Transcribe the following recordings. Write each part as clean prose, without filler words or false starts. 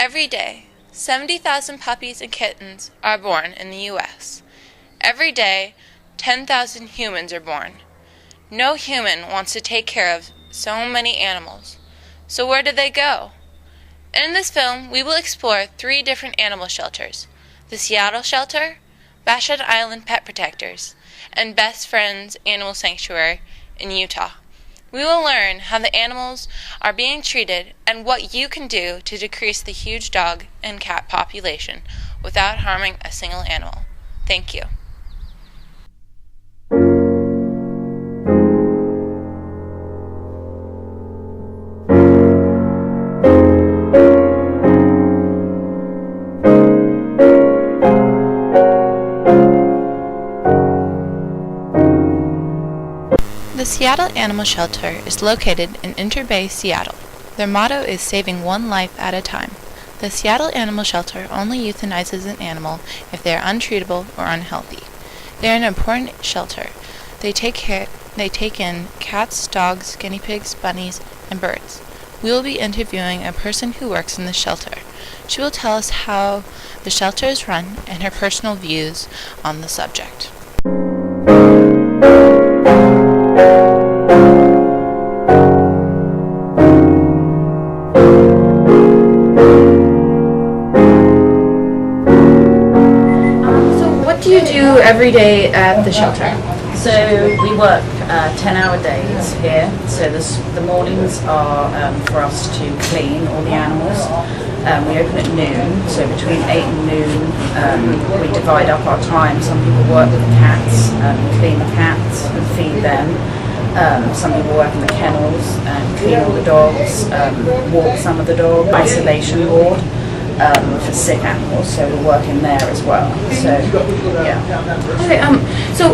Every day, 70,000 puppies and kittens are born in the U.S. Every day, 10,000 humans are born. No human wants to take care of so many animals. So where do they go? In this film, we will explore 3 different animal shelters: the Seattle Shelter, Vashon Island Pet Protectors, and Best Friends Animal Sanctuary in Utah. We will learn how the animals are being treated and what you can do to decrease the huge dog and cat population without harming a single animal. Thank you. The Seattle Animal Shelter is located in Interbay, Seattle. Their motto is saving one life at a time. The Seattle Animal Shelter only euthanizes an animal if they are untreatable or unhealthy. They are an important shelter. They take in cats, dogs, guinea pigs, bunnies, and birds. We will be interviewing a person who works in the shelter. She will tell us how the shelter is run and her personal views on the subject. Every day at the shelter? So we work 10-hour days here. So the mornings are for us to clean all the animals. We open at noon, so between 8 and noon we divide up our time. Some people work with the cats, clean the cats and feed them. Some people work in the kennels and clean all the dogs, walk some of the dogs, isolation ward. For sick animals, so we're working there as well. So, yeah. Okay. So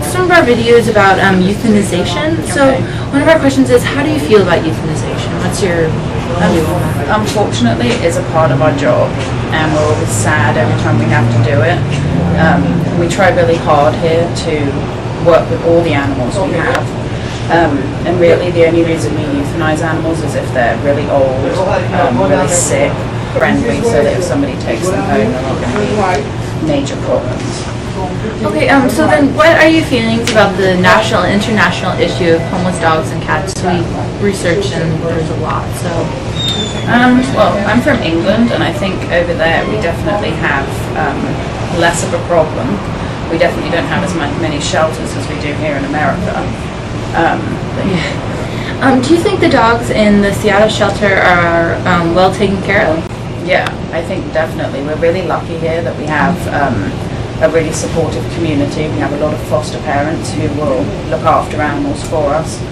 some of our videos about euthanization. Okay. So one of our questions is, how do you feel about euthanization? What's your view on that? Unfortunately, it is a part of our job, and we're always sad every time we have to do it. We try really hard here to work with all the animals we have. And really, the only reason we euthanize animals is if they're really old, really sick, friendly, so that if somebody takes them home, they're not going to be major problems. Okay, so then what are your feelings about the national and international issue of homeless dogs and cats? We researched and there's a lot, so. Well, I'm from England, and I think over there we definitely have less of a problem. We definitely don't have as many shelters as we do here in America. Do you think the dogs in the Seattle shelter are well taken care of? Yeah, I think definitely. We're really lucky here that we have a really supportive community. We have a lot of foster parents who will look after animals for us.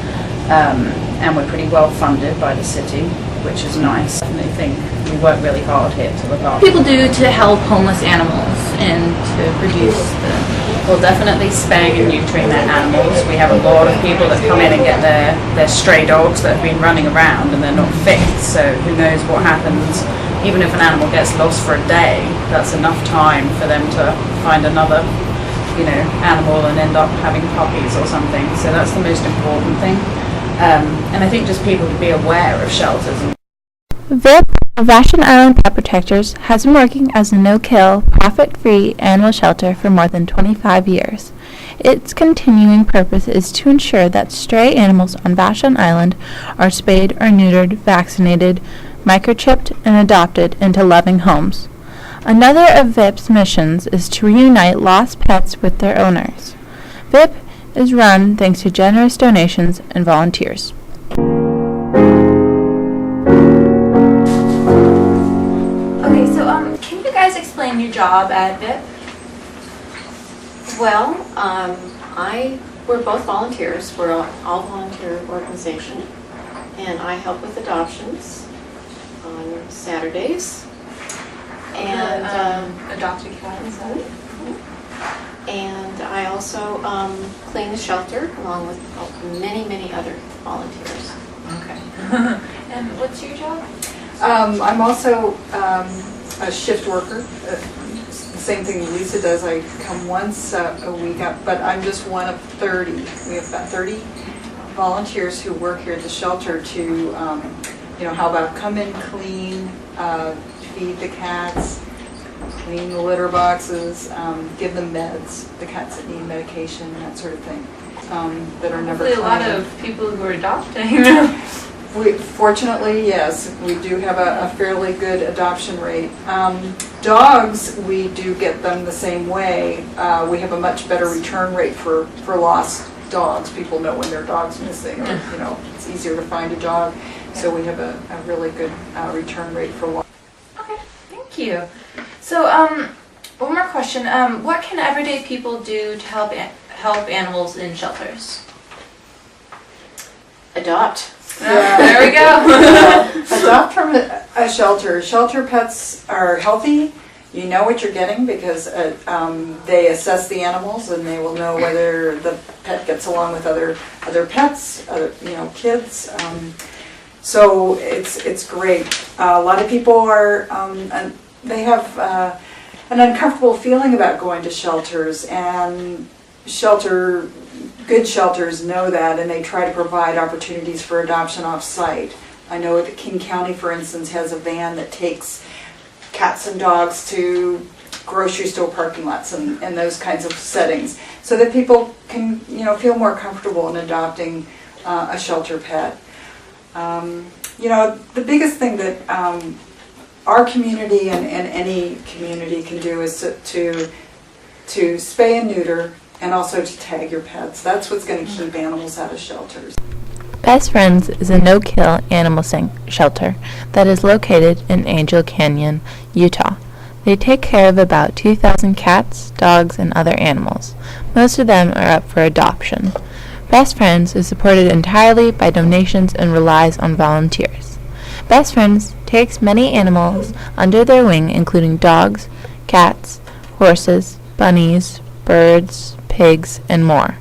And we're pretty well funded by the city, which is nice. I think we work really hard here to look after. What people do to help homeless animals and to produce the... Well, definitely spaying and neutering their animals. We have a lot of people that come in and get their stray dogs that have been running around and they're not fixed, so who knows what happens. Even if an animal gets lost for a day, that's enough time for them to find another, animal and end up having puppies or something. So that's the most important thing. And I think just people to be aware of shelters. VIP, Vashon Island Pet Protectors, has been working as a no-kill, profit-free animal shelter for more than 25 years. Its continuing purpose is to ensure that stray animals on Vashon Island are spayed or neutered, vaccinated, microchipped, and adopted into loving homes. Another of VIP's missions is to reunite lost pets with their owners. VIP is run thanks to generous donations and volunteers. Okay, so can you guys explain your job at VIP? Well, we're both volunteers. We're an all-volunteer organization, and I help with adoptions on Saturdays. And adopted cats. And I also clean the shelter along with many other volunteers. Okay. And what's your job? I'm also a shift worker. Same thing Lisa does. I come once a week up, but I'm just one of 30. We have about 30 volunteers who work here at the shelter to, how about come in, clean, feed the cats, clean the litter boxes, give them meds, the cats that need medication, that sort of thing, that are never Hopefully a lot clean. of people who are adopting. Fortunately, yes, we do have a fairly good adoption rate. Dogs, we do get them the same way. We have a much better return rate for lost dogs. People know when their dog's missing, or it's easier to find a dog. So we have a really good return rate for lost. Okay, thank you. So, one more question. What can everyday people do to help animals in shelters? Adopt. Yeah. There we go. Adopt from a shelter. Shelter pets are healthy. You know what you're getting because they assess the animals and they will know whether the pet gets along with other pets, kids. So it's great. A lot of people are they have an uncomfortable feeling about going to shelters, and good shelters know that, and they try to provide opportunities for adoption off-site. I know that King County, for instance, has a van that takes cats and dogs to grocery store parking lots and those kinds of settings, so that people can feel more comfortable in adopting a shelter pet. The biggest thing that our community and any community can do is to spay and neuter, and also to tag your pets. That's what's going to keep animals out of shelters. Best Friends is a no-kill animal shelter that is located in Angel Canyon, Utah. They take care of about 2,000 cats, dogs, and other animals. Most of them are up for adoption. Best Friends is supported entirely by donations and relies on volunteers. Best Friends takes many animals under their wing, including dogs, cats, horses, bunnies, birds, pigs, and more.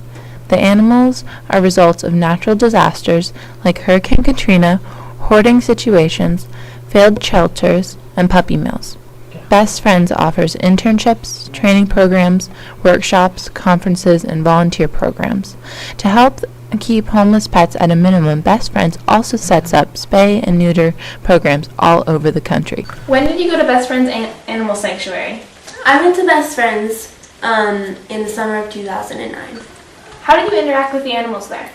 The animals are results of natural disasters like Hurricane Katrina, hoarding situations, failed shelters, and puppy mills. Best Friends offers internships, training programs, workshops, conferences, and volunteer programs. To help keep homeless pets at a minimum, Best Friends also sets up spay and neuter programs all over the country. When did you go to Best Friends Animal Sanctuary? I went to Best Friends in the summer of 2009. How did you interact with the animals there?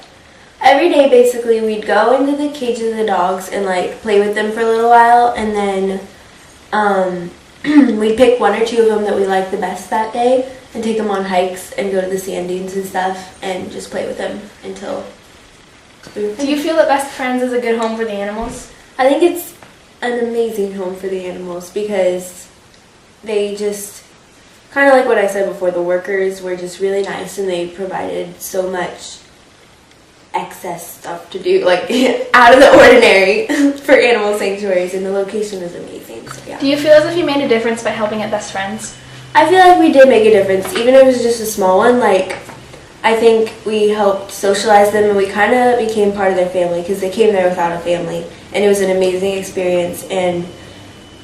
Every day, basically, we'd go into the cages of the dogs and play with them for a little while, and then we'd pick one or two of them that we liked the best that day and take them on hikes and go to the sand dunes and stuff and just play with them until we were finished. Do you feel that Best Friends is a good home for the animals? I think it's an amazing home for the animals because they just, kind of like what I said before, the workers were just really nice and they provided so much excess stuff to do, out of the ordinary for animal sanctuaries, and the location is amazing. So, yeah. Do you feel as if you made a difference by helping at Best Friends? I feel like we did make a difference, even if it was just a small one. I think we helped socialize them, and we kind of became part of their family because they came there without a family, and it was an amazing experience, and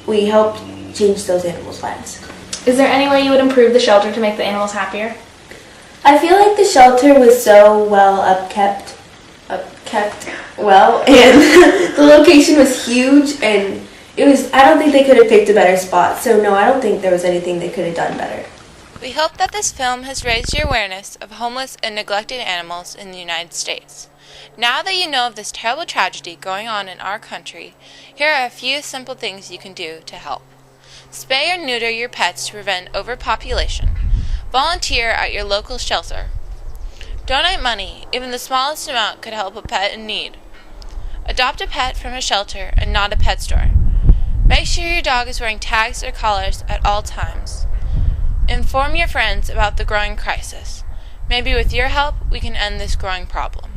we helped change those animals' lives. Is there any way you would improve the shelter to make the animals happier? I feel like the shelter was so well upkept, and the location was huge, and I don't think they could have picked a better spot, so no, I don't think there was anything they could have done better. We hope that this film has raised your awareness of homeless and neglected animals in the United States. Now that you know of this terrible tragedy going on in our country, here are a few simple things you can do to help. Spay or neuter your pets to prevent overpopulation. Volunteer at your local shelter. Donate money. Even the smallest amount could help a pet in need. Adopt a pet from a shelter and not a pet store. Make sure your dog is wearing tags or collars at all times. Inform your friends about the growing crisis. Maybe with your help, we can end this growing problem.